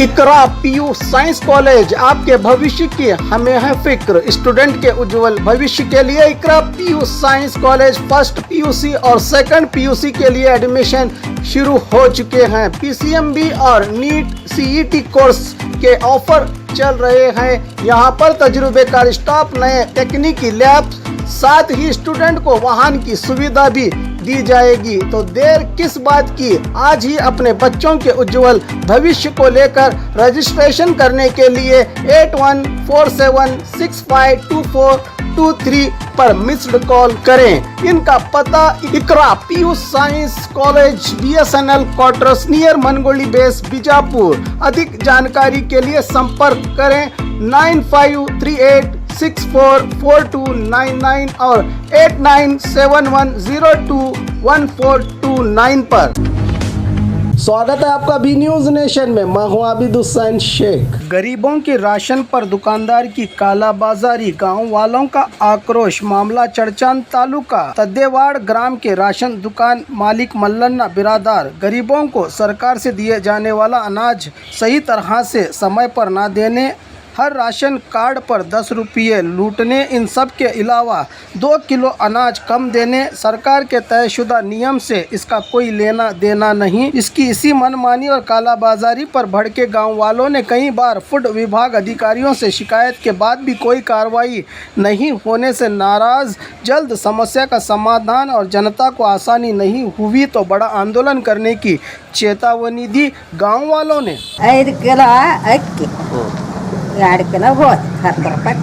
इकरा PU science college, आपके भविष्य की हमें है फिक्र। स्टूडेंट के उज्जवल भविष्य के लिए Iqra PU science college first PUC और सेकंड पीयूसी के लिए एडमिशन शुरू हो चुके हैं। पीसीएमबी और नीट सीईटी कोर्स के ऑफर चल रहे हैं। यहाँ पर तजुर्बेकार स्टाफ, नए तकनीकी लैब, साथ ही स्टूडेंट को वाहन की सुविधा भी दी जाएगी। तो देर किस बात की, आज ही अपने बच्चों के उज्जवल भविष्य को लेकर रजिस्ट्रेशन करने के लिए 8147652423 पर मिस्ड कॉल करें। इनका पता Iqra PU science college, BSNL quarters near Mangoli base, Bijapur. अधिक जानकारी के लिए संपर्क करें 9538644299 और 8971021429 पर। स्वागत है आपका बी न्यूज नेशन में। मैं हूं आबिद हुसैन शेख। गरीबों के राशन पर दुकानदार की कालाबाजारी, गांव वालों का आक्रोश। मामला चड़चान तालुका तद्देवाड़ ग्राम के राशन दुकान मालिक मल्लन्ना बिरादार गरीबों को सरकार से दिए जाने वाला अनाज सही तरह से समय पर न देने, हर राशन कार्ड पर 10 रुपये लूटने, इन सब के अलावा 2 किलो अनाज कम देने, सरकार के तयशुदा नियम से इसका कोई लेना देना नहीं। इसकी इसी मनमानी और कालाबाजारी पर भड़के गांव वालों ने कई बार फूड विभाग अधिकारियों से शिकायत के बाद भी कोई कार्रवाई नहीं होने से नाराज। जल्द समस्या का समाधान और जनता को आसानी नहीं हुई तो बड़ा आंदोलन करने की चेतावनी दी गाँव वालों ने। 5 किलो अಕ್ಕಿ, 2 ಕಿಲೋ ಗೋಧಿ, 10 ರೂಪಾಯಿ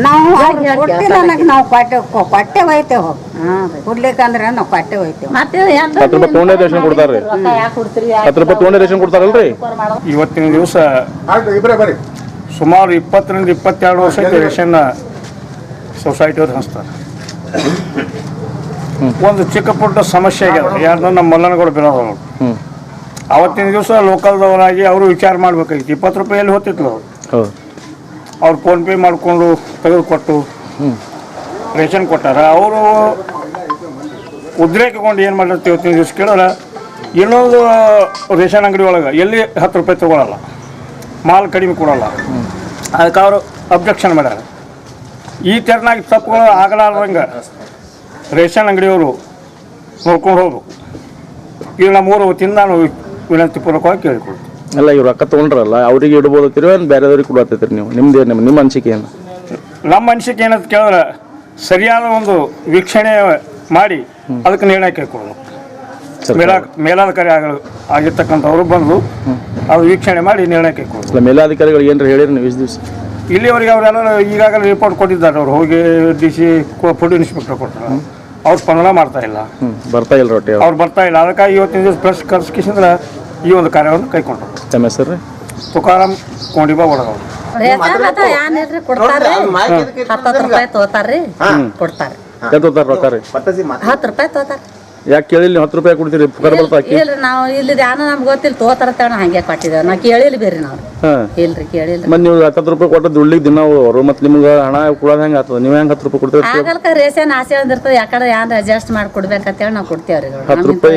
ನಾವು ಕೊಟ್ಟಿಲ್ಲ. ನಾವು ಕೊಟ್ಟೆ ಹೋಯ್ತೇವೆ, ಕೊಡ್ಲಿಕ್ಕಂದ್ರೆ ನಾವು ಕೊಟ್ಟೆ ಹೋಯ್ತೇವೆ. ಮತ್ತೆ 10 ರೂಪಾಯಿ ತೊಗೊಂಡೇ ರೇಷನ್ ಕೊಡ್ತಾರ್ರಿ. 10 ರೂಪಾಯಿ ತೊಗೊಂಡೇ ರೇಷನ್ ಕೊಡ್ತಾರಲ್ರಿ. ಇವತ್ತಿನ ದಿವಸ ಸುಮಾರು 20ರಿಂದ 22 ವರ್ಷಕ್ಕೆ ರೇಷನ್ ಸೊಸೈಟಿಯವ್ರು ಹಂಚ್ತಾರೆ. ಒಂದು ಚಿಕ್ಕ ಪುಟ್ಟ ಸಮಸ್ಯೆ ಆಗ್ಯದ. ಯಾರ್ದು ನಮ್ಮ ಮಲ್ಲನಗೌಡ ಬಿರೋದವ್ರು ಅವತ್ತಿನ ದಿವಸ ಲೋಕಲ್ದವರಾಗಿ ಅವರು ವಿಚಾರ ಮಾಡ್ಬೇಕಾಗಿತ್ತು. 20 ರೂಪಾಯಲ್ಲಿ ಹೋಗ್ತಿತ್ತು ಅವ್ರು ಫೋನ್ಪೇ ಮಾಡಿಕೊಂಡು ತೆಗೆದುಕೊಟ್ಟು ರೇಷನ್ ಕೊಟ್ಟಾರ. ಅವರು ಉದ್ರೇಕಗೊಂಡು ಏನು ಮಾಡಿರ್ತೀವಿ ಇವತ್ತಿನ ದಿವಸ ಕೇಳೋಲ್ಲ. ಇನ್ನೊಂದು ರೇಷನ್ ಅಂಗಡಿ ಒಳಗೆ ಎಲ್ಲಿ 10 ರೂಪಾಯಿ ತೊಗೊಳಲ್ಲ, ಮಾಲ್ ಕಡಿಮೆ ಕೊಡೋಲ್ಲ. ಅದಕ್ಕೆ ಅವರು ಅಬ್ಜೆಕ್ಷನ್ ಮಾಡ್ಯಾರ. ಈ ತೆರನಾಗಿ ತಪ್ಪುಗಳು ಆಗಲಾರ್ದಂಗೆ ರೇಷನ್ ಅಂಗಡಿಯವರು ನೋಡ್ಕೊಂಡು ಹೋದ್ರು. ಈಗ ನಮ್ಮೂರು ವತಿಯಿಂದ ನಾನು ವಿನಂತಿ ಪೂರ್ವಕವಾಗಿ ಕೇಳಿಕೊಡ್ತೀವಿ. ಅಲ್ಲ, ಇವ್ರು ರೊಕ್ಕ ತೊಗೊಂಡ್ರಲ್ಲ, ಅವ್ರಿಗೆ ಇಡ್ಬೋದತ್ತೀರಿ, ಒಂದು ಬೇರೆದವ್ರಿಗೆ ಕೊಡತ್ತೈತ್ರಿ ನೀವು? ನಿಮ್ಮ ಅನಿಸಿಕೆ ಏನು? ನಮ್ಮ ಅನಿಸಿಕೆ ಏನಂತ ಕೇಳಿದ್ರೆ ಸರಿಯಾದ ಒಂದು ವೀಕ್ಷಣೆ ಮಾಡಿ ಅದಕ್ಕೆ ನಿರ್ಣಯ ಕೈಗೊಳ್ಳೋದು. ಮೇಲಾಧಿಕಾರಿ ಆಗಿರ್ತಕ್ಕಂಥವ್ರು ಬಂದು ಅದು ವೀಕ್ಷಣೆ ಮಾಡಿ ನಿರ್ಣಯ ಕೈಗೊಳ್ಳೋದು. ಮೇಲಾಧಿಕಾರಿಗಳು ಏನಾರು ಹೇಳಿರಿ ನೀವು ಇಷ್ಟು ದಿವಸ? ಇಲ್ಲಿವರೆಗೆ ಅವರೆಲ್ಲ ಈಗಾಗಲೇ ರಿಪೋರ್ಟ್ ಕೊಟ್ಟಿದ್ದಾರೆ. ಅವ್ರು ಹೋಗಿ DC ಫುಡ್ ಇನ್ಸ್ಪೆಕ್ಟರ್ ಕೊಡ್ತಾರೆ. ಅವ್ರು ಸ್ಪಂದನ ಮಾಡ್ತಾ ಇಲ್ಲ, ಬರ್ತಾ ಇಲ್ಲ ರೊಟ್ಟಿ, ಅವ್ರು ಬರ್ತಾ ಇಲ್ಲ. ಅದಕ್ಕಾಗಿ ಇವತ್ತಿನ ದಿವಸ ಪ್ರೆಸ್ ಕರ್ಸ್ಕಿಸಿದ್ರೆ ಈ ಒಂದು ಕಾರ್ಯವನ್ನು ಕೈಗೊಂಡ್ರು. ತಮ್ಮ ಹೆಸರು ರೀ? ತುಕಾರಾಮ್ ಕೊಂಡಿಬಾ ಒಡಗವ್ರು. ಕೊಡ್ತಾರೆ, 10 ರೂಪಾಯಿ ತಗೋತಾರ್ರಿ, ಕೊಡ್ತಾರೆ. ರೊಕ್ಕ ರೀ 10 ರೂಪಾಯಿ ತಗೋತಾರೆ. ಯಾಕೆ ಕೇಳಿಲ್ಲ? 10 ರೂಪಾಯಿ ಕೊಡ್ತೀರಿ, ಇಲ್ರಿ ನಾವು ಇಲ್ಲಿ ಧ್ಯಾನ ನಮ್ಗೆ ಗೊತ್ತಿಲ್ಲ, ತಗೋತಾರ ಹಂಗೆ ಕೊಟ್ಟಿದ್ದೇವೆ. ನಾವು ಕೇಳಿಲ್ಲ ಬೇರೆ ನಾವು ಇಲ್ರಿ ಕೇಳಿಲ್ಲ. ಮತ್ತೆ ನೀವು 10 ರೂಪಾಯಿ ಕೊಟ್ಟು ದುಡ್ಲಿಕ್ಕೆ ದಿನ ಅವರು ಮತ್ತೆ ನಿಮ್ಗೆ ಹಣ ಕೊಡೋದು ಹೆಂಗೆ ಆಗ್ತದೆ? ನೀವು ಹೆಂಗೆ 10 ರೂಪಾಯಿ ಕೊಡ್ತೀರಿ? ಆಗಲ್ಕ ರೇಷನ್ ಆಸೆ ಒಂದಿರ್ತದೆ, ಯಾಕಡೆ ಏನ್ ಅಡ್ಜಸ್ಟ್ ಮಾಡಿ ಕೊಡ್ಬೇಕಂತೇಳಿ ನಾವು ಕೊಡ್ತೇವ್ರಿ. 10 ರೂಪಾಯಿ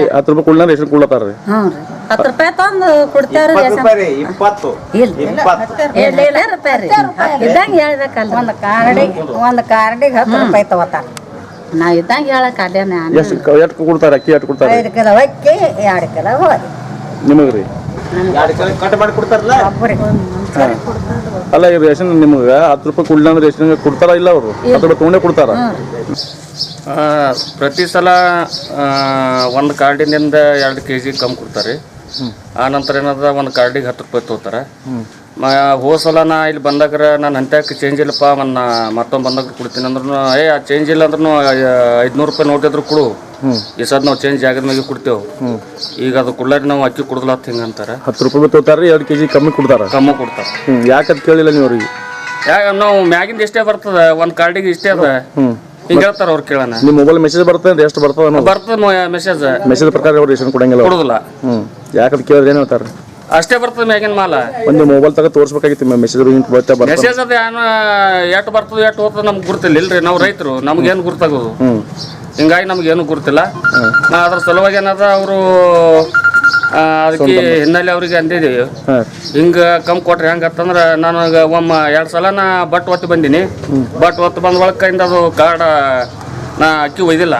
ಕೊಡ್ಲ ರೇಷನ್ ಕೊಡ್ಲತ್ತಾರ್ರಿ. ಹ್ಞೂ ರೀ, 10 ರೂಪಾಯಿ ತಂದು ಕೊಡ್ತೇವ್ರಿ ರೇಷನ್. ಇಲ್ಲ ರೂಪಾಯಿ ರೀ ಇದ್ದಂಗೆ ಹೇಳ್ಬೇಕಲ್ಲ. ಒಂದು ಕಾರ್ಡಿಗೆ 10 ರೂಪಾಯಿ ತಗೋತಾರ. ನಾವು ಇದ್ದಂಗೆ ಹೇಳಕ್ ಅಲ್ಲೇನ ಎಷ್ಟು ಕೊಡ್ತಾರೆ? ಅಕ್ಕಿ ಎಷ್ಟು ಕೊಡ್ತಾರೆ? 5 ಕಿಲೋ ಅಕ್ಕಿ, 2 ಕಿಲೋ ಗೋಧಿ. ನಿಮಗೆ ರೀ ಕಟ್ ಮಾಡಿ ಕೊಡ್ತಾರಲ್ಲ. ಅಲ್ಲ, ಈ ರೇಷನ್ ನಿಮ್ಗೆ 10 ರೂಪಾಯಿ ಕೊಡ್ಲ ಅಂದ್ರೆ ರೇಷನ್ ಕೊಡ್ತಾರ ಇಲ್ಲ? ಅವರು 10 ರೂಪಾಯಿ ತೊಗೊಂಡೇ ಕೊಡ್ತಾರ. ಪ್ರತಿ ಸಲ ಒಂದು ಕಾರ್ಡಿನಿಂದ 2 kg ಕಮ್ಮಿ ಕೊಡ್ತಾರೆ. ಆ ನಂತರ ಏನದ ಒಂದು ಕಾರ್ಡಿಗೆ 10 ರೂಪಾಯಿ ತೊಗೋತಾರೆ. ಹೋದ ಸಲ ನಾ ಇಲ್ಲಿ ಬಂದಾಗ ನಾನು ಅಂತ್ಯಕ್ಕೆ ಚೇಂಜ್ ಇಲ್ಲಪ್ಪ, ಮತ್ತೊಂದು ಬಂದಾಗ ಕೊಡ್ತೀನಿ ಅಂದ್ರೂ ಆ ಚೇಂಜ್ ಇಲ್ಲ ಅಂದ್ರೂ 500 ರೂಪಾಯಿ ನೋಟ್ ಇದ್ರು ಕೊಡು, ಈ ಸದ್ ನಾವು ಚೇಂಜ್ ಜಾಗದ ಮ್ಯಾಗೆ ಕೊಡ್ತೇವೆ. ಈಗ ಅದು ಕೊಡ್ಲಾರಿ ನಾವು ಅಕ್ಕಿ ಕೊಡಲ್ಲ ಹಿಂಗೆ ಅಂತಾರೆ. 10 ರೂಪಾಯಿ ತೊಗೋತಾರೆ, 2 kg ಕಮ್ಮಿ ಕೊಡ್ತಾರೆ. ಯಾಕಂತ ಕೇಳಿಲ್ಲ ನೀವು ಅವ್ರಿಗೆ? ಯಾಕೆ ನಾವು ಮ್ಯಾಗಿಂದ ಇಷ್ಟೇ ಬರ್ತದೆ, ಒಂದು ಕಾರ್ಡಿಗೆ ಇಷ್ಟೇ ಅದ ಹಿಂಗೆ ಹೇಳ್ತಾರೆ ಅವ್ರು. ಕೇಳೋಣ, ನಿಮ್ಮ ಮೊಬೈಲ್ ಮೆಸೇಜ್ ಬರ್ತದೆ, ಎಷ್ಟು ಬರ್ತದೆ? ಮೆಸೇಜ್ ಪ್ರಕಾರ ಅವ್ರು ರೇಷನ್ ಕೊಡಂಗಿಲ್ಲ, ಕೊಡೋದಿಲ್ಲ. ಯಾಕಂತ ಕೇಳಿದ್ರೆ ಏನು ಹೇಳ್ತಾರೆ? ಅಷ್ಟೇ ಬರ್ತದೆ ಮ್ಯಾಗಿನ ಮಾಲ. ಒಂದು ಮೊಬೈಲ್ ತಗ ತೋರಿಸ್ಬೇಕಾಗಿತ್ತು ಮೆಸೇಜ್. ಮೆಸೇಜ್ ಅದು ಏನು ಎಷ್ಟು ಬರ್ತದೆ ಎಷ್ಟು ಹೋಗ್ತದೆ ನಮ್ಗೆ ಗುರ್ತಿಲ್ಲ. ಇಲ್ರಿ ನಾವು ರೈತರು, ನಮ್ಗೇನು ಗುರ್ತಾಗೋದು? ಹಿಂಗಾಗಿ ನಮ್ಗೇನು ಗುರ್ತಿಲ್ಲ. ನಾ ಅದ್ರ ಸಲುವಾಗಿ ಏನದ ಅವರು ಅದಕ್ಕೆ ಹಿನ್ನೆಲೆ ಅವ್ರಿಗೆ ಅಂದಿದ್ದೀವಿ ಹಾಂ ಹಿಂಗೆ ಕಮ್ಮಿ ಕೊಟ್ರಿ ಹೆಂಗತ್ತಂದ್ರೆ ನನಗೆ ಎರಡು ಸಲ ನಾ ಬಟ್ ಒತ್ತಿ ಬಂದೀನಿ ಬಟ್ ಒತ್ತು ಬಂದ ಒಳಕಿಂದ ಅದು ಕಾರ್ಡ ನಾ ಅಕ್ಕಿ ಒಯ್ದಿಲ್ಲ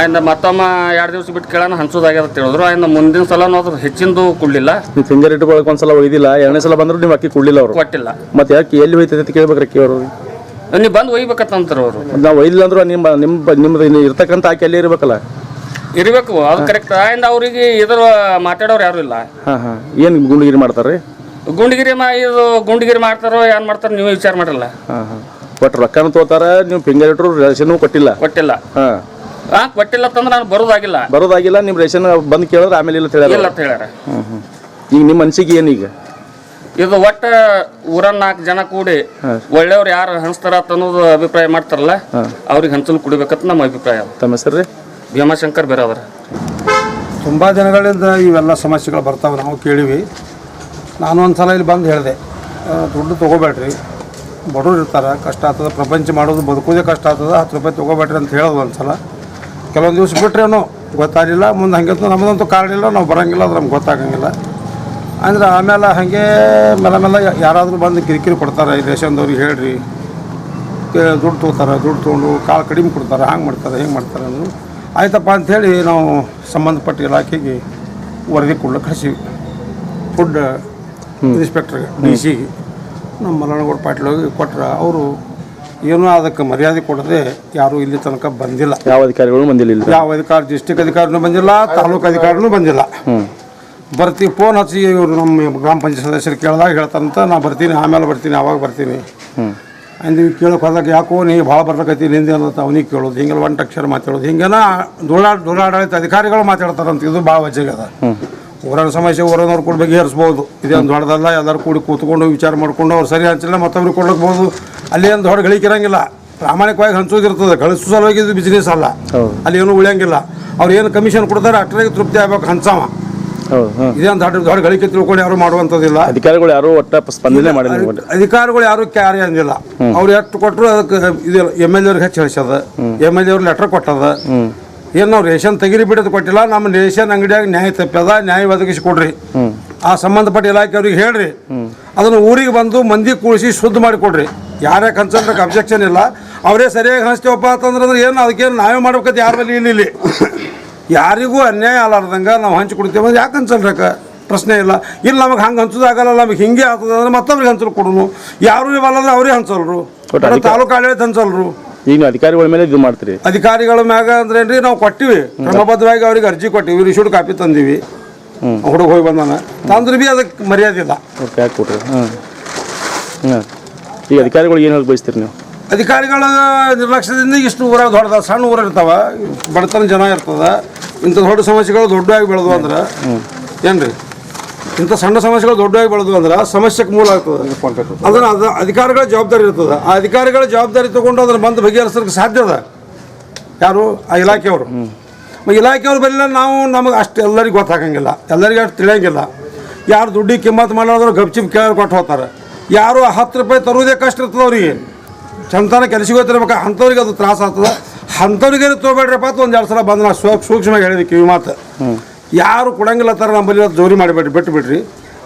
ಆಯ್ತು ಮತ್ತೊಮ್ಮೆ 2 ದಿವಸ ಬಿಟ್ಟು ಕೇಳೋಣ ಹಂಚೋದಾಗ್ಯದ ಅಂತ ಹೇಳಿದ್ರು ಆಯ್ತು ಮುಂದಿನ ಸಲ ಅದು ಹೆಚ್ಚಿಂದು ಕೊಡಲಿಲ್ಲ ನೀವು ಫಿಂಗರ್ ಇಟ್ಕೊಳಕ್ಕೆ ಒಂದ್ಸಲ ಒಯ್ದಿಲ್ಲ 2ನೇ ಸಲ ಬಂದ್ರು ನೀವು ಅಕ್ಕಿ ಕೊಡಲಿಲ್ಲ ಅವರು ಕೊಟ್ಟಿಲ್ಲ ಮತ್ತೆ ಯಾಕೆ ಎಲ್ಲಿ ಹೋಯ್ತೈತೆ ಅಂತ ಕೇಳ್ಬೇಕ್ರಿ ಅಕ್ಕಿ ಅವರು ನೀವು ಬಂದು ಒಯ್ಬೇಕಂತಾರ ಅವರು ನಾವು ಒಯ್ದಿಲ್ಲ ಅಂದ್ರು ನಿಮ್ದು ಇರ್ತಕ್ಕಂಥ ಅಕ್ಕಿ ಅಲ್ಲಿ ಇರ್ಬೇಕಲ್ಲ ಇರಬೇಕು ಅದು ಕರೆಕ್ಟ್ ಆಯ್ತು ಅವ್ರಿಗೆ ಇದ್ರ ಮಾತಾಡೋರು ಯಾರು ಇಲ್ಲ ಹಾಂ ಹಾಂ ಏನು ಗುಂಡಿಗಿರಿ ಮಾಡ್ತಾರೆ ಇದು ಗುಂಡಿಗಿರಿ ಮಾಡ್ತಾರೋ ಏನು ಮಾಡ್ತಾರೋ ನೀವು ವಿಚಾರ ಮಾಡಿರಲ್ಲ ಹಾಂ ಹಾಂ ಒಟ್ಟು ರೊಕ್ಕನೂ ತೋತಾರ ನೀವು ಫಿಂಗರ್ ಇಟ್ಟರು ರೇಷನ್ ಕೊಟ್ಟಿಲ್ಲ ಹಾಂ ಕೊಟ್ಟಿಲ್ಲ ಅಂತಂದ್ರೆ ನಾನು ಬರೋದಾಗಿಲ್ಲ ನಿಮ್ಮ ರೇಷನ್ ಬಂದು ಕೇಳಿದ್ರೆ ಆಮೇಲೆ ಇಲ್ಲ ತಿಳಿಯಲ್ಲ ಇಲ್ಲ ಅಂತ ಹೇಳ್ಯಾರ ಈಗ ನಿಮ್ಮ ಮನ್ಸಿಗೆ ಏನೀಗ ಇದು ಒಟ್ಟು ಊರನ್ನ 4 ಜನ ಕೂಡಿ ಒಳ್ಳೆಯವ್ರು ಯಾರು ಹಂಚ್ತಾರ ಅನ್ನೋದು ಅಭಿಪ್ರಾಯ ಮಾಡ್ತಾರಲ್ಲ ಅವ್ರಿಗೆ ಹಂಚಲು ಕುಡಿಬೇಕಂತ ನಮ್ಮ ಅಭಿಪ್ರಾಯ. ತಮ್ಮ ಹೆಸರು ರೀ? ಭೀಮಾಶಂಕರ್ ಬೇರೆಯವ್ರ. ತುಂಬ ಜನಗಳಿಂದ ಇವೆಲ್ಲ ಸಮಸ್ಯೆಗಳು ಬರ್ತಾವೆ, ನಾವು ಕೇಳಿವಿ. ನಾನು ಒಂದು ಸಲ ಇಲ್ಲಿ ಬಂದು ಹೇಳಿದೆ, ದುಡ್ಡು ತೊಗೋಬೇಡ್ರಿ, ಬಡವ್ರು ಇರ್ತಾರೆ, ಕಷ್ಟ ಆಗ್ತದೆ, ಪ್ರಪಂಚ ಮಾಡೋದು ಬದುಕೋದೇ ಕಷ್ಟ ಆಗ್ತದೆ, 10 ರೂಪಾಯಿ ತೊಗೋಬೇಡ್ರಿ ಅಂತ ಹೇಳೋದು ಒಂದು ಸಲ. ಕೆಲವೊಂದು ದಿವ್ಸ ಬಿಟ್ರೇನೋ ಗೊತ್ತಾಗಲಿಲ್ಲ, ಮುಂದೆ ಹಂಗೆ ನಮ್ಮದಂತೂ ಕಾರ್ಡ್ ಇಲ್ಲ, ನಾವು ಬರೋಂಗಿಲ್ಲ, ಅದು ನಮ್ಗೆ ಗೊತ್ತಾಗಂಗಿಲ್ಲ. ಅಂದ್ರೆ ಆಮೇಲೆ ಹಾಗೆ ಮೇಲೆ ಯಾರಾದರೂ ಬಂದು ಕಿರಿಕಿರಿ ಕೊಡ್ತಾರೆ, ಈ ರೇಷನ್ದವ್ರಿಗೆ ಹೇಳ್ರಿ, ದುಡ್ಡು ತೊಗೋತಾರೆ, ದುಡ್ಡು ತೊಗೊಂಡು ಕಾಳು ಕಡಿಮೆ ಕೊಡ್ತಾರೆ, ಹಂಗೆ ಮಾಡ್ತಾರೆ, ಹಿಂಗೆ ಮಾಡ್ತಾರೆ ಅಂದರು. ಆಯ್ತಪ್ಪ ಅಂಥೇಳಿ ನಾವು ಸಂಬಂಧಪಟ್ಟ ಇಲಾಖೆಗೆ ವರದಿ ಕೊಡ್ಲಿಕ್ಕೆ ಕಳಿಸಿವಿ. ಫುಡ್ ಇನ್ಸ್ಪೆಕ್ಟ್ರಿಗೆ, DC ನಮ್ಮ ಮಲ್ಲನಗೌಡ ಪಾಟೀಲ್ ಹೋಗಿ ಕೊಟ್ಟರೆ ಅವರು ಏನೂ ಅದಕ್ಕೆ ಮರ್ಯಾದೆ ಕೊಡದೆ ಯಾರೂ ಇಲ್ಲಿ ತನಕ ಬಂದಿಲ್ಲ. ಯಾವ ಅಧಿಕಾರಿಗಳು ಬಂದಿಲ್ಲ? ಯಾವ ಅಧಿಕಾರಿ, ಡಿಸ್ಟಿಕ್ ಅಧಿಕಾರಿನೂ ಬಂದಿಲ್ಲ, ತಾಲೂಕು ಅಧಿಕಾರಿನೂ ಬಂದಿಲ್ಲ. ಬರ್ತೀವಿ, ಫೋನ್ ಹಚ್ಚಿ ಇವರು ನಮ್ಮ ಗ್ರಾಮ ಪಂಚಾಯತ್ ಸದಸ್ಯರು ಕೇಳಿದಾಗ ಹೇಳ್ತಾರಂತ, ನಾ ಬರ್ತೀನಿ, ಆಮೇಲೆ ಬರ್ತೀನಿ, ಆವಾಗ ಬರ್ತೀನಿ ಅಂದಿವಿ. ಕೇಳೋಕೆ ಹೋದಾಗ ಯಾಕೋ ನೀ ಭಾಳ ಬರ್ಲಕತ್ತಿ ನಿಂದೆ ಅಂತ ಅವನಿಗೆ ಕೇಳೋದು, ಹಿಂಗೆಲ್ಲ 1 ಅಕ್ಷರ ಮಾತಾಡೋದು, ಹಿಂಗೆನ ದುರಾಡಳಿತ ಅಧಿಕಾರಿಗಳು ಮಾತಾಡ್ತಾರಂತ. ಇದು ಭಾಳ ವಜ್ಜೆಗದ. ಊರಿನ ಸಮಸ್ಯೆ ಊರನವ್ರು ಕೂಡ ಬಗೆಹರಿಸ್ಬೋದು. ಇದೇನು ದೊಡ್ಡದಲ್ಲ, ಎಲ್ಲರೂ ಕೂಡಿ ಕೂತ್ಕೊಂಡು ವಿಚಾರ ಮಾಡ್ಕೊಂಡು ಅವ್ರು ಸರಿ ಹಂಚಿಲ್ಲ ಮತ್ತೊಬ್ರಿಗೆ ಕೊಡ್ಲಿಕ್ಬೋದು. ಅಲ್ಲಿ ಏನು ದೊಡ್ಡ ಗಳಿಕಿರಂಗಿಲ್ಲ, ಪ್ರಾಮಾಣಿಕವಾಗಿ ಹಂಚೋದಿರ್ತದೆ. ಗಳಿಸೋ ಸಲುವಾಗಿ ಇದು ಬಿಸ್ನೆಸ್ ಅಲ್ಲ, ಅಲ್ಲಿ ಏನೂ ಉಳಿಯಂಗಿಲ್ಲ. ಅವ್ರು ಏನು ಕಮಿಷನ್ ಕೊಡ್ತಾರೆ ಅಷ್ಟರಿಗೆ ತೃಪ್ತಿ ಆಗ್ಬೇಕು ಹಂಚಾವ. ಇದೇನು ದೊಡ್ಡ ಗಳಿಕೆ ತಿಳ್ಕೊಂಡು ಯಾರು ಮಾಡುವಂಥದ್ದಿಲ್ಲ. ಅಧಿಕಾರಿಗಳು ಯಾರು ಒಟ್ಟ ಸ್ಪಂದನೆ ಮಾಡಿಲ್ಲ, ಅಧಿಕಾರಿಗಳು ಯಾರು ಕ್ಯಾರಿ ಅಂದಿಲ್ಲ. ಅವ್ರು ಎಷ್ಟು ಕೊಟ್ಟರು ಅದಕ್ಕೆ ಇದು MLA ಅವ್ರಿಗೆ ಹೆಚ್ಚು ಹೇಳಿಸದ, MLA ಅವ್ರು ಲೆಟರ್ ಕೊಟ್ಟದ. ಏನು ನಾವು ರೇಷನ್ ತೆಗಿರಿ ಬಿಡೋದು ಕೊಟ್ಟಿಲ್ಲ, ನಮ್ಮ ರೇಷನ್ ಅಂಗಡಿಯಾಗ ನ್ಯಾಯ ತಪ್ಪದ, ನ್ಯಾಯ ಒದಗಿಸಿ ಕೊಡ್ರಿ, ಆ ಸಂಬಂಧಪಟ್ಟ ಇಲಾಖೆ ಅವ್ರಿಗೆ ಹೇಳ್ರಿ, ಅದನ್ನು ಊರಿಗೆ ಬಂದು ಮಂದಿ ಕೂಡಿಸಿ ಶುದ್ಧ ಮಾಡಿ ಕೊಡ್ರಿ. ಯಾರೇ ಕನ್ಸಲ್ಟ್ರಿಗೆ ಅಬ್ಜೆಕ್ಷನ್ ಇಲ್ಲ, ಅವರೇ ಸರಿಯಾಗಿ ಹಂಚ್ತೇವಪ್ಪ ಅಂತಂದ್ರೆ ಏನು ಅದಕ್ಕೇನು ನಾವೇ ಮಾಡ್ಬೇಕಂತ ಯಾರ ಮೇಲೆ ಇಲ್ಲಿ ಯಾರಿಗೂ ಅನ್ಯಾಯ ಆಗಲಾರ್ದಂಗೆ ನಾವು ಹಂಚಿ ಕೊಡ್ತೇವೆ ಅಂದ್ರೆ ಯಾಕೆ ಹಂಚಲ್ರಕ್ಕ ಪ್ರಶ್ನೆ ಇಲ್ಲ. ಇಲ್ಲಿ ನಮಗೆ ಹಂಗೆ ಹಂಚೋದಾಗಲ್ಲ, ನಮಗೆ ಹಿಂಗೆ ಆಗ್ತದೆ ಅಂದ್ರೆ ಮತ್ತೊಬ್ರಿಗೆ ಹಂಚಲು ಕೊಡೋನು. ಯಾರು ಇವಲ್ಲಂದ್ರೆ ಅವರೇ ಹಂಚಲ್ರು, ತಾಲೂಕು ಆಡಳಿತ ಹಂಚಲ್ರು. ಈಗ ಅಧಿಕಾರಿಗಳ ಮೇಲೆ ಇದು ಮಾಡ್ತೀರಿ? ಅಧಿಕಾರಿಗಳ ಮ್ಯಾಗ ಅಂದ್ರೆ ಏನ್ರಿ, ನಾವು ಕೊಟ್ಟಿವಿ, ಕ್ರಮಬದ್ಧವಾಗಿ ಅವ್ರಿಗೆ ಅರ್ಜಿ ಕೊಟ್ಟಿವಿ, ರಿಸೀವ್ಡ್ ಕಾಪಿ ತಂದೀವಿ. ಹುಡುಗ ಹೋಗಿ ಬಂದಾನ ತಂದ್ರೆ ಭೀ ಅದಕ್ಕೆ ಮರ್ಯಾದೆ ಇಲ್ಲ. ಯಾಕೆ ಕೊಟ್ರಿ? ಈಗ ಅಧಿಕಾರಿಗಳು ಏನು ಹೇಳಿ ಬಯಸ್ತೀರಿ ನೀವು? ಅಧಿಕಾರಿಗಳ ನಿರ್ಲಕ್ಷ್ಯದಿಂದ ಇಷ್ಟು ಊರಾಗ ದೊಡ್ಡದ, ಸಣ್ಣ ಊರ ಇರ್ತಾವ, ಬಡತನ ಜನ ಇರ್ತದ. ಇಂಥ ದೊಡ್ಡ ಸಮಸ್ಯೆಗಳು ದೊಡ್ಡದಾಗಿ ಬೆಳೆದು ಅಂದ್ರೆ ಏನ್ರಿ, ಇಂಥ ಸಣ್ಣ ಸಮಸ್ಯೆಗಳು ದೊಡ್ಡದಾಗಿ ಬೆಳೆದು ಅಂದ್ರೆ ಸಮಸ್ಯೆಗೆ ಮೂಲ ಆಗ್ತದೆ. ಅದನ್ನು ಅಧಿಕಾರಿಗಳ ಜವಾಬ್ದಾರಿ ಇರ್ತದೆ. ಆ ಅಧಿಕಾರಿಗಳ ಜವಾಬ್ದಾರಿ ತಗೊಂಡು ಅದನ್ನು ಬಂದು ಬಗೆಹರಿಸೋದಕ್ಕೆ ಸಾಧ್ಯ ಅದ ಯಾರು? ಆ ಇಲಾಖೆಯವರು. ಇಲಾಖೆಯವ್ರು ಬರಲಿಲ್ಲ, ನಮಗೆ ಅಷ್ಟು ಎಲ್ಲರಿಗೂ ಗೊತ್ತಾಗಂಗಿಲ್ಲ, ಎಲ್ಲರಿಗೂ ಅಷ್ಟು ತಿಳಿಯಂಗಿಲ್ಲ. ಯಾರು ದುಡ್ಡಿಗೆ ಕಿಮ್ಮತ್ತು ಮಾಡೋದ್ರು ಗಪ್ಚಿಪ್ ಕೇಳಿ ಕೊಟ್ಟು ಹೋಗ್ತಾರೆ. ಯಾರು 10 ರೂಪಾಯಿ ತರುವುದೇ ಕಷ್ಟ ಇರ್ತದೆ ಅವರಿಗೆ, ಚಂತಾನ ಕೆಲಸಕ್ಕೆ ಹೋಗ್ತಿರ್ಬೇಕು, ಅಂಥವ್ರಿಗೆ ಅದು ತ್ರಾಸ ಆಗ್ತದೆ. ಅಂಥವ್ರಿಗೆ ತೊಗೊಬೇಡ್ರಪ್ಪ ಅಂತ 1-2 ಸಲ ಬಂದು ನಾವು ಸೂಕ್ಷ್ಮವಾಗಿ ಹೇಳಿದ್ವಿ ಕಿವಿ ಮಾತು. ಯಾರು ಕೊಡಂಗಿಲ್ಲ ಥರ ನಮ್ಮಲ್ಲಿ ಜೋರಿ ಮಾಡಿಬಿಡ್ರಿ, ಬಿಟ್ಟುಬಿಡ್ರಿ.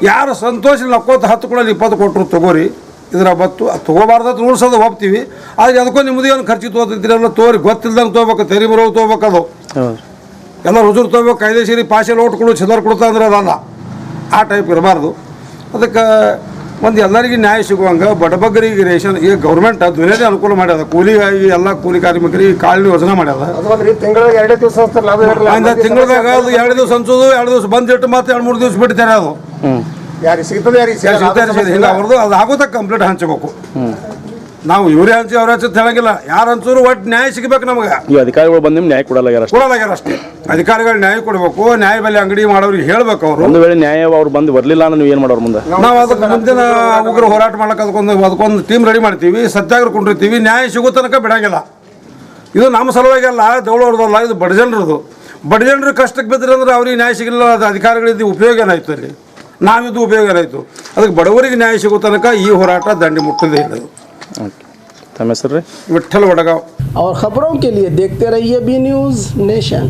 ಯಾರು ಸಂತೋಷ ನಕ್ಕೋತ 10 ಕೊಡಲಿ 20 ಕೊಟ್ಟರು ತೊಗೋರಿ, ಇದರ ಬತ್ತು ತೊಗೋಬಾರ್ದು ಅಂತ ರೂಲ್ಸ್ ಅದು ಹೋಗ್ತೀವಿ. ಆದರೆ ಅದಕ್ಕೂ ನಿಮ್ಮದು ಏನು ಖರ್ಚು ತೊಗೋತಿದ್ದೀರಲ್ಲ ತೋರಿ, ಗೊತ್ತಿಲ್ದಂಗೆ ತೊಗೋಬೇಕು, ತೆರಿ ಬರೋದು ತೊಗೋಬೇಕು. ಅದು ಎಲ್ಲ ರುಜುರು ತೊಗೋಬೇಕು, ಕಾಯ್ದೆ ಪಾಶೆಲ್ಲ ಓಟ್ಕೊಡು ಚಿಲ್ಲರ್ ಕೊಡ್ತಾ ಅಂದ್ರೆ ಅದಲ್ಲ, ಆ ಟೈಪ್ ಇರಬಾರ್ದು. ಅದಕ್ಕೆ ಒಂದು ಎಲ್ಲರಿಗೆ ನ್ಯಾಯ ಸಿಗುವಂಗೆ ಬಡಬಗ್ಗರಿಗೆ ರೇಷನ್ ಈಗ ಗೌರ್ಮೆಂಟ್ ದುನಿಯಾದೇ ಅನುಕೂಲ ಮಾಡ್ಯದ. ಕೂಲಿಗಾಗಿ ಎಲ್ಲ ಕೂಲಿ ಕಾರ್ಮಿಕರಿಗೆ ಕಾಳನಿ ಯೋಜನೆ ಮಾಡ್ಯದ. ತಿಂಗಳಿಗೆ 2 ದಿವಸ ತಿಂಗಳದಾಗ ಅದು 2 ದಿವಸ ಹಂಚೋದು, 2 ದಿವಸ ಬಂದಿಟ್ಟು ಮತ್ತೆ 2-3 ದಿವಸ ಬಿಡ್ತಾರೆ. ಅದು ಯಾರಿಗೆ ಸಿಗ್ತದೆ ಹಿಂಗೆ ಅವ್ರದ್ದು ಅದು ಆಗೋದಕ್ಕೆ ಕಂಪ್ಲೀಟ್ ಹಂಚಬೇಕು. ನಾವು ಇವರೇ ಹಂಚಿ ಅವ್ರ ಹಂಚಿ ಹೇಳಂಗಿಲ್ಲ, ಯಾರು ಹಂಚೋರು ಒಟ್ಟು ನ್ಯಾಯ ಸಿಗಬೇಕು ನಮಗೆ. ಈ ಅಧಿಕಾರಿಗಳು ಬಂದು ನ್ಯಾಯ ಕೊಡಲಾಗ್ಯಾರ ಅಷ್ಟೇ. ಅಧಿಕಾರಿಗಳು ನ್ಯಾಯ ಕೊಡಬೇಕು, ನ್ಯಾಯ ಬೆಲೆ ಅಂಗಡಿ ಮಾಡೋರಿಗೆ ಹೇಳ್ಬೇಕು. ಅವರು ಒಂದು ವೇಳೆ ನ್ಯಾಯ ಅವ್ರು ಬಂದು ಬರಲಿಲ್ಲ ಅಂದ್ರೆ ನೀವು ಏನು ಮಾಡೋರು ಮುಂದೆ? ನಾವು ಅದಕ್ಕೆ ಮುಂದಿನ ಉಗ್ರ ಹೋರಾಟ ಮಾಡಕ್ಕೆ ಅದಕ್ಕೊಂದು ಟೀಮ್ ರೆಡಿ ಮಾಡ್ತೀವಿ, ಸತ್ಯಾಗ್ರಹ ಕೊಂಡಿರ್ತೀವಿ. ನ್ಯಾಯ ಸಿಗೋ ತನಕ ಬಿಡಂಗಿಲ್ಲ. ಇದು ನಮ್ಮ ಸಲುವಾಗಿ ಅಲ್ಲ, ದೌಳವ್ರದಲ್ಲ, ಇದು ಬಡ ಜನರದು. ಬಡ ಜನರು ಕಷ್ಟಕ್ಕೆ ಬಿದ್ದರೆ ಅಂದ್ರೆ ಅವ್ರಿಗೆ ನ್ಯಾಯ ಸಿಗಲಿಲ್ಲ, ಅದು ಅಧಿಕಾರಿಗಳಿದ್ದು ಉಪಯೋಗ ಏನಾಯ್ತು, ಅಲ್ಲಿ ನಾವಿದ್ದು ಉಪಯೋಗ ಏನಾಯಿತು? ಅದಕ್ಕೆ ಬಡವರಿಗೆ ನ್ಯಾಯ ಸಿಗೋ ತನಕ ಈ ಹೋರಾಟ ದಂಡಿ ಮುಟ್ಟದೇ ಇಲ್ಲ. ತಮ್ಮ ಹೆಸರು? ವಿಠ್ಠಲ್ ವಡಗಾಂವ್. और खबरों के लिए देखते रहिए बी न्यूज़ नेशन।